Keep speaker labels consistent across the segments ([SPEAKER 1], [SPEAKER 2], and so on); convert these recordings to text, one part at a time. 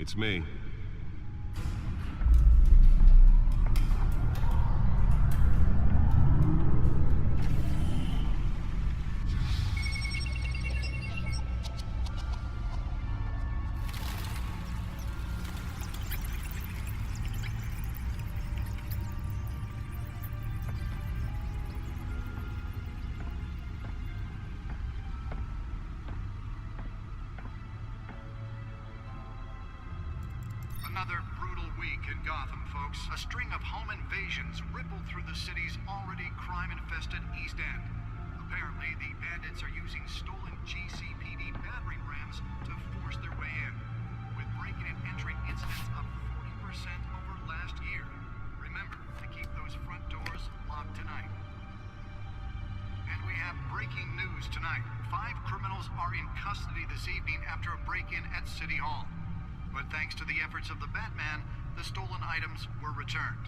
[SPEAKER 1] It's me.
[SPEAKER 2] Another brutal week in Gotham, folks. A string of home invasions rippled through the city's already crime-infested East End. Apparently, the bandits are using stolen GCPD battering rams to force their way in, with breaking and entering incidents up 40% over last year. Remember to keep those front doors locked tonight. And we have breaking news tonight. 5 criminals are in custody this evening after a break-in at City Hall. But thanks to the efforts of the Batman, the stolen items were returned.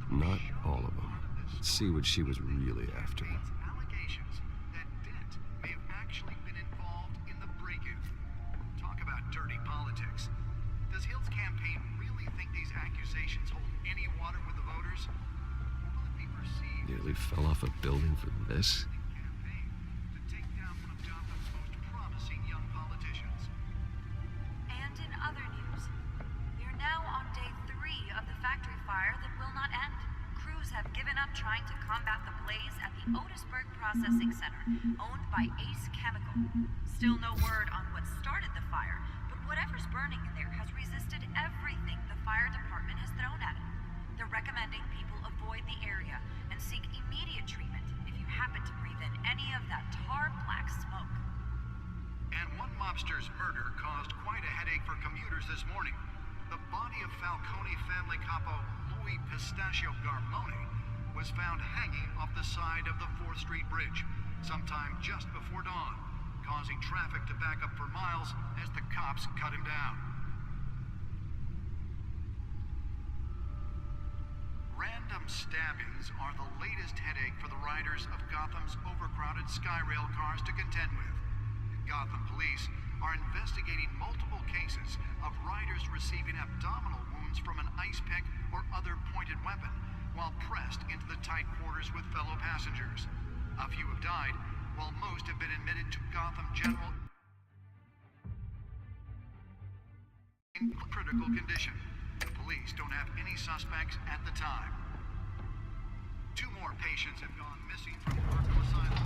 [SPEAKER 1] Not all of them. Let's see what she was really after.
[SPEAKER 2] Allegations that Dent may have actually been involved in the break-in. Talk about dirty politics. Does Hill's campaign really think these accusations hold any water with the voters? Or will it be perceived
[SPEAKER 1] Nearly fell off a building for this?
[SPEAKER 2] campaign to take down one of Gotham's most promising young politicians?
[SPEAKER 3] And in other news, we're now on day 3 of the factory fire that will not end. Crews have given up trying to combat the blaze at the Otisburg Processing Center, owned by Ace Chemical. Still no word on what started the fire, but whatever's burning in there has resisted everything the fire department has thrown at it. They're recommending people avoid the area and seek immediate treatment if you happen to breathe in any of that tar black smoke.
[SPEAKER 2] And one mobster's murder caused quite a headache for commuters this morning. The body of Falcone family capo Louis Pistachio Garmone was found hanging off the side of the 4th Street Bridge sometime just before dawn, causing traffic to back up for miles as the cops cut him down. Random stabbings are the latest headache for the riders of Gotham's overcrowded Skyrail cars to contend with. Gotham police are investigating multiple cases of riders receiving abdominal wounds from an ice pick or other pointed weapon while pressed into the tight quarters with fellow passengers. A few have died, while most have been admitted to Gotham General in critical condition. The police don't have any suspects at the time. 2 more patients have gone missing from Arkham Asylum,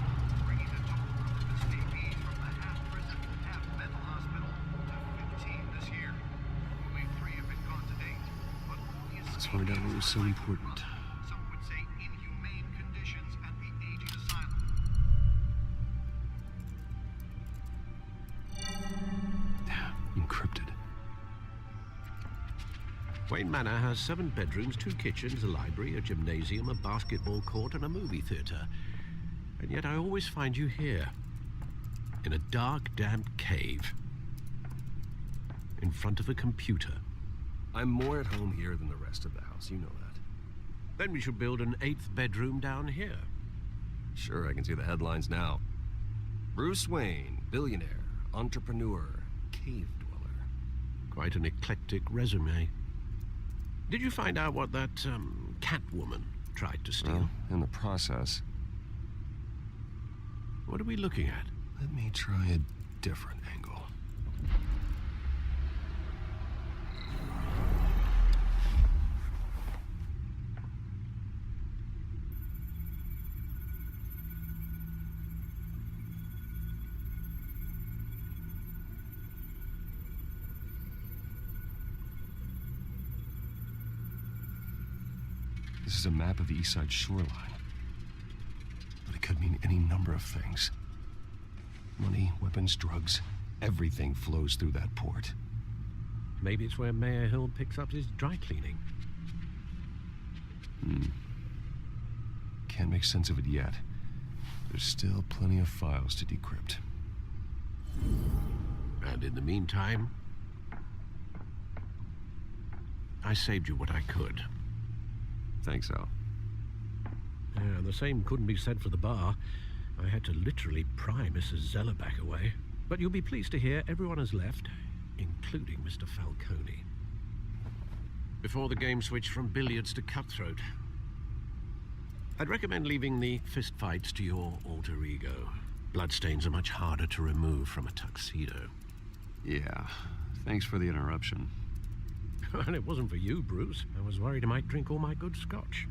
[SPEAKER 2] bringing the total of escapees from the half-prison, half-mental hospital to 15 this year. Only 3 have been caught to date, but only
[SPEAKER 1] Let's find out what was so important.
[SPEAKER 2] some would say inhumane conditions at the aging asylum.
[SPEAKER 1] Encrypted.
[SPEAKER 4] Wayne Manor has 7 bedrooms, 2 kitchens, a library, a gymnasium, a basketball court, and a movie theater. And yet I always find you here, in a dark, damp cave, in front of a computer.
[SPEAKER 1] I'm more at home here than the rest of the house, you know that.
[SPEAKER 4] Then we should build an 8th bedroom down here.
[SPEAKER 1] Sure, I can see the headlines now. Bruce Wayne, billionaire, entrepreneur, cave dweller.
[SPEAKER 4] Quite an eclectic resume. Did you find out what that, Catwoman tried to steal?
[SPEAKER 1] Well, in the process,
[SPEAKER 4] What are we looking at?
[SPEAKER 1] let me try a different angle. This is a map of the east side shoreline. But it could mean any number of things. Money, weapons, drugs, everything flows through that port.
[SPEAKER 4] Maybe it's where Mayor Hill picks up his dry cleaning.
[SPEAKER 1] Can't make sense of it yet. There's still plenty of files to decrypt.
[SPEAKER 4] And in the meantime, I saved you what I could.
[SPEAKER 1] Thanks, Al.
[SPEAKER 4] Yeah, the same couldn't be said for the bar. I had to literally pry Mrs. Zellerback away. But you'll be pleased to hear everyone has left, including Mr. Falcone. Before the game switched from billiards to cutthroat. I'd recommend leaving the fistfights to your alter ego. Bloodstains are much harder to remove from a tuxedo.
[SPEAKER 1] Yeah, thanks for the interruption.
[SPEAKER 4] And it wasn't for you, Bruce. I was worried I might drink all my good scotch.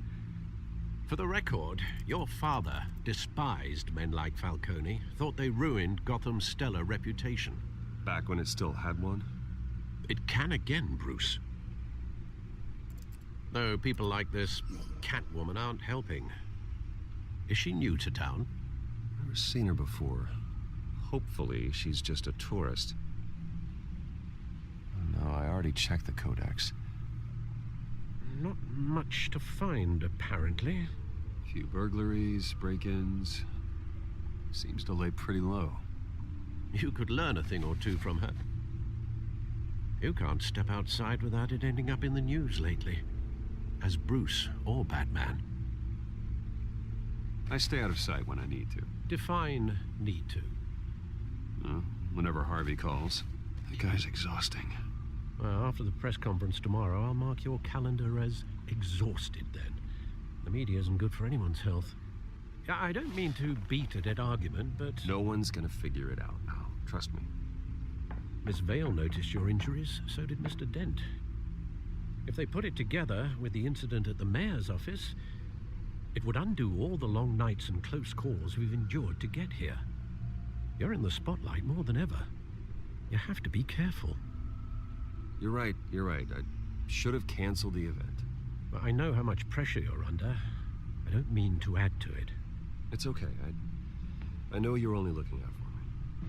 [SPEAKER 4] For the record, your father despised men like Falcone, thought they ruined Gotham's stellar reputation.
[SPEAKER 1] Back when it still had one?
[SPEAKER 4] It can again, Bruce. Though people like this Catwoman aren't helping. Is she new to town?
[SPEAKER 1] Never seen her before. Hopefully, she's just a tourist. Oh, no, I already checked the codex.
[SPEAKER 4] Not much to find, apparently.
[SPEAKER 1] Few burglaries, break-ins. Seems to lay pretty low.
[SPEAKER 4] You could learn a thing or two from her. You can't step outside without it ending up in the news lately. As Bruce or Batman.
[SPEAKER 1] I stay out of sight when I need to.
[SPEAKER 4] Define need to.
[SPEAKER 1] Whenever Harvey calls. That guy's exhausting.
[SPEAKER 4] Well, after the press conference tomorrow, I'll mark your calendar as exhausted then. The media isn't good for anyone's health. I don't mean to beat a dead argument, but...
[SPEAKER 1] No one's gonna figure it out now. Trust me.
[SPEAKER 4] Miss Vale noticed your injuries, so did Mr. Dent. If they put it together with the incident at the mayor's office, it would undo all the long nights and close calls we've endured to get here. You're in the spotlight more than ever. You have to be careful.
[SPEAKER 1] You're right. I should have canceled the event.
[SPEAKER 4] But I know how much pressure you're under. I don't mean to add to it.
[SPEAKER 1] It's okay. I know you're only looking out for me.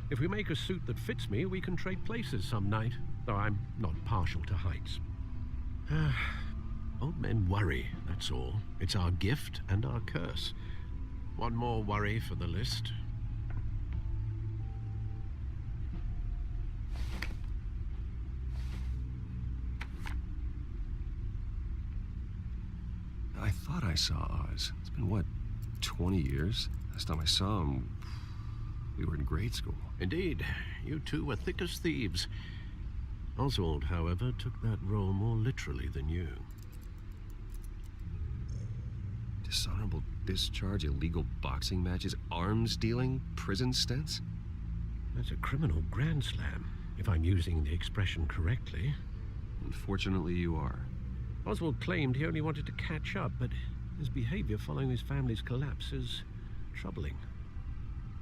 [SPEAKER 4] If we make a suit that fits me, we can trade places some night. Though I'm not partial to heights. Old men worry, that's all. It's our gift and our curse. One more worry for the list.
[SPEAKER 1] I thought I saw Oz. It's been, what, 20 years? Last time I saw him, we were in grade school.
[SPEAKER 4] Indeed. You two were thick as thieves. Oswald, however, took that role more literally than you.
[SPEAKER 1] Dishonorable discharge, illegal boxing matches, arms dealing, prison stints?
[SPEAKER 4] That's a criminal grand slam, if I'm using the expression correctly.
[SPEAKER 1] Unfortunately, you are.
[SPEAKER 4] Oswald claimed he only wanted to catch up, but his behavior following his family's collapse is troubling.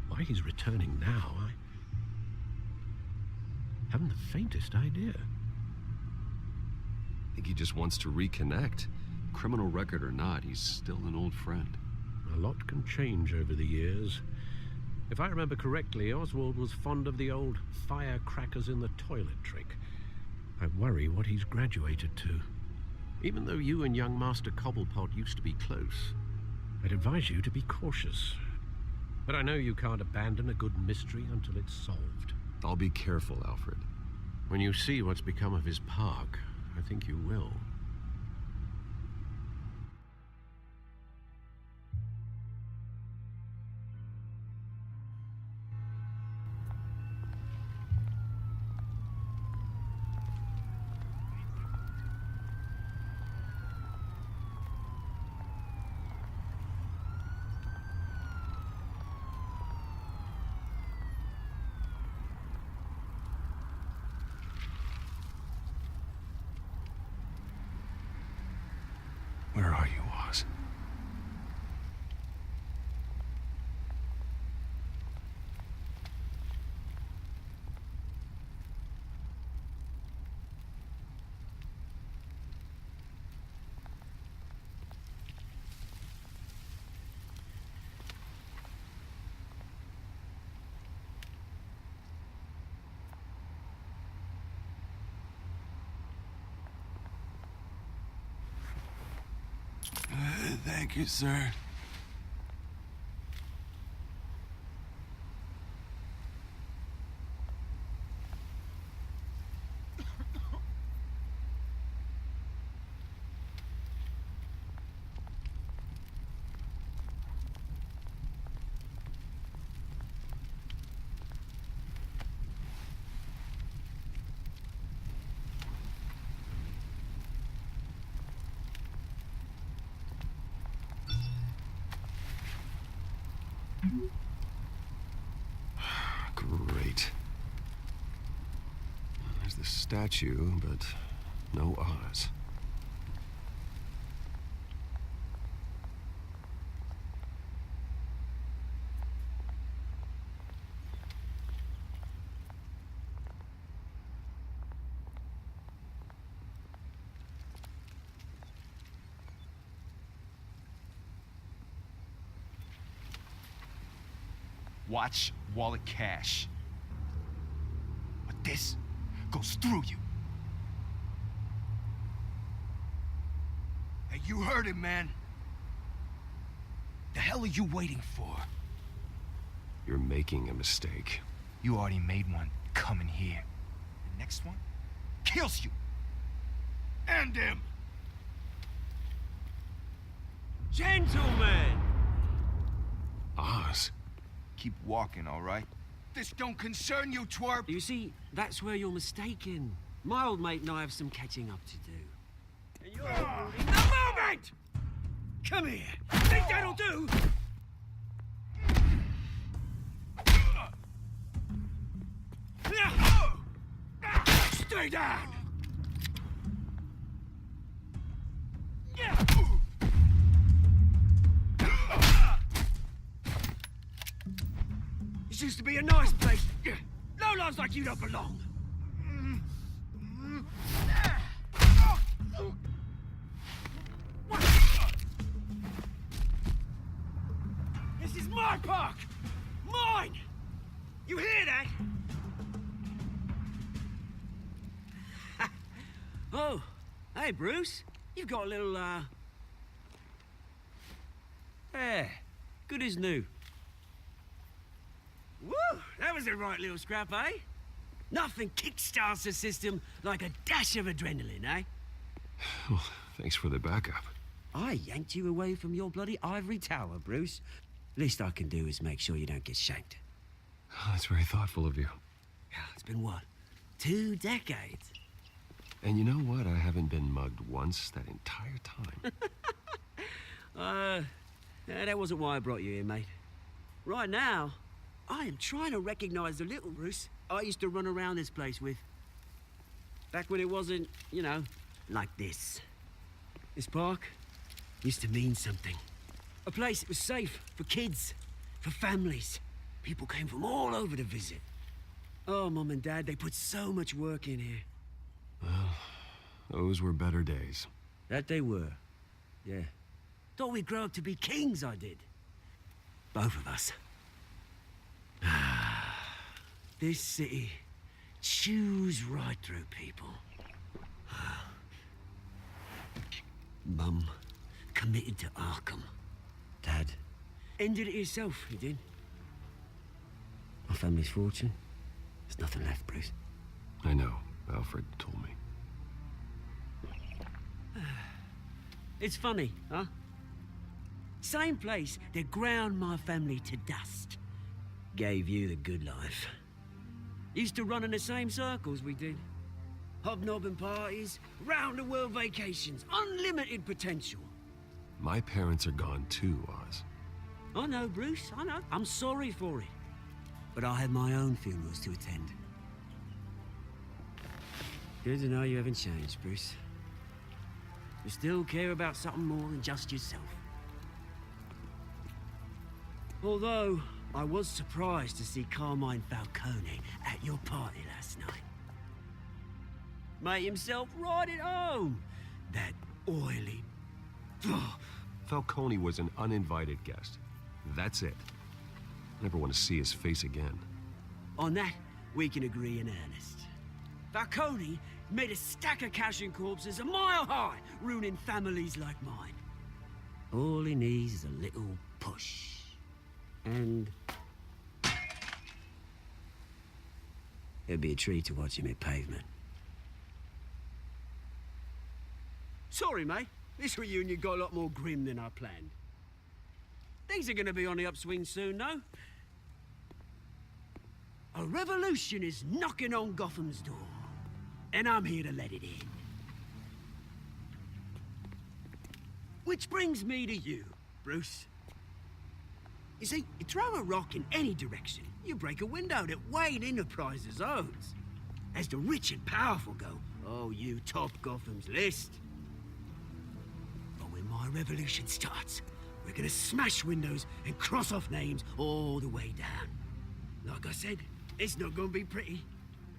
[SPEAKER 4] Why he's returning now, I haven't the faintest idea.
[SPEAKER 1] I think he just wants to reconnect. Criminal record or not, he's still an old friend.
[SPEAKER 4] A lot can change over the years. If I remember correctly, Oswald was fond of the old firecrackers in the toilet trick. I worry what he's graduated to. Even though you and young Master Cobblepot used to be close, I'd advise you to be cautious. But I know you can't abandon a good mystery until it's solved.
[SPEAKER 1] I'll be careful, Alfred.
[SPEAKER 4] When you see what's become of his park, I think you will.
[SPEAKER 1] Where are you, Oz?
[SPEAKER 5] Thank you, sir.
[SPEAKER 1] Great. There's the statue, but no Oz.
[SPEAKER 5] Watch wallet cash. But this goes through you. Hey, you heard it, man. The hell are you waiting for?
[SPEAKER 1] You're making a mistake.
[SPEAKER 5] You already made one coming here. The next one kills you. And him.
[SPEAKER 6] Gentlemen!
[SPEAKER 1] Oz?
[SPEAKER 5] Keep walking, all right? This don't concern you, twerp.
[SPEAKER 6] You see, that's where you're mistaken. My old mate and I have some catching up to do. And you're ruining the moment! Come here. Think that'll do? Stay down! This used to be a nice place. Lowlifes like you don't belong. This is my park! Mine! You hear that? Oh, hey, Bruce. You've got a little, Yeah, good as new. Woo! That was a right little scrap, eh? Nothing kickstarts the system like a dash of adrenaline, eh?
[SPEAKER 1] Well, thanks for the backup.
[SPEAKER 6] I yanked you away from your bloody ivory tower, Bruce. Least I can do is make sure you don't get shanked.
[SPEAKER 1] Oh, that's very thoughtful of you.
[SPEAKER 6] It's been what? 2 decades?
[SPEAKER 1] And you know what? I haven't been mugged once that entire time.
[SPEAKER 6] That wasn't why I brought you here, mate. Right now, I am trying to recognize the little Bruce I used to run around this place with. Back when it wasn't, you know, like this. This park used to mean something. A place that was safe for kids, for families. People came from all over to visit. Oh, Mum and Dad, they put so much work in here.
[SPEAKER 1] Well, those were better days.
[SPEAKER 6] That they were, yeah. Thought we'd grow up to be kings, I did. Both of us. This city chews right through people. Mum committed to Arkham. Dad ended it himself, he did. My family's fortune, there's nothing left, Bruce.
[SPEAKER 1] I know. Alfred told me.
[SPEAKER 6] It's funny, huh? Same place that ground my family to dust. Gave you the good life. Used to run in the same circles we did. Hobnobbing parties, round-the-world vacations, unlimited potential.
[SPEAKER 1] My parents are gone too, Oz.
[SPEAKER 6] I know, Bruce, I know. I'm sorry for it. But I have my own funerals to attend. Good to know you haven't changed, Bruce. You still care about something more than just yourself. Although, I was surprised to see Carmine Falcone at your party last night. Made himself right at home. That oily...
[SPEAKER 1] Falcone was an uninvited guest. That's it. Never want to see his face again.
[SPEAKER 6] On that, we can agree in earnest. Falcone made a stack of cash and corpses a mile high, ruining families like mine. All he needs is a little push. And... it'd be a treat to watch him hit pavement. Sorry, mate. This reunion got a lot more grim than I planned. Things are gonna be on the upswing soon, no? A revolution is knocking on Gotham's door. And I'm here to let it in. Which brings me to you, Bruce. You see, you throw a rock in any direction, you break a window that Wayne Enterprises owns. As the rich and powerful go, oh, you top Gotham's list. But when my revolution starts, we're gonna smash windows and cross off names all the way down. Like I said, it's not gonna be pretty.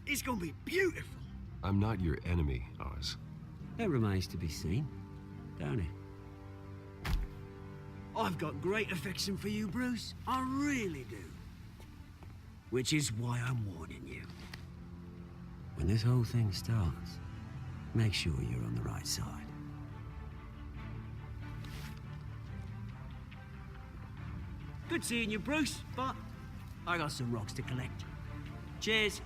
[SPEAKER 6] It's gonna be beautiful.
[SPEAKER 1] I'm not your enemy, Oz.
[SPEAKER 6] That remains to be seen, don't it? I've got great affection for you, Bruce. I really do. Which is why I'm warning you. When this whole thing starts, make sure you're on the right side. Good seeing you, Bruce, but I got some rocks to collect. Cheers.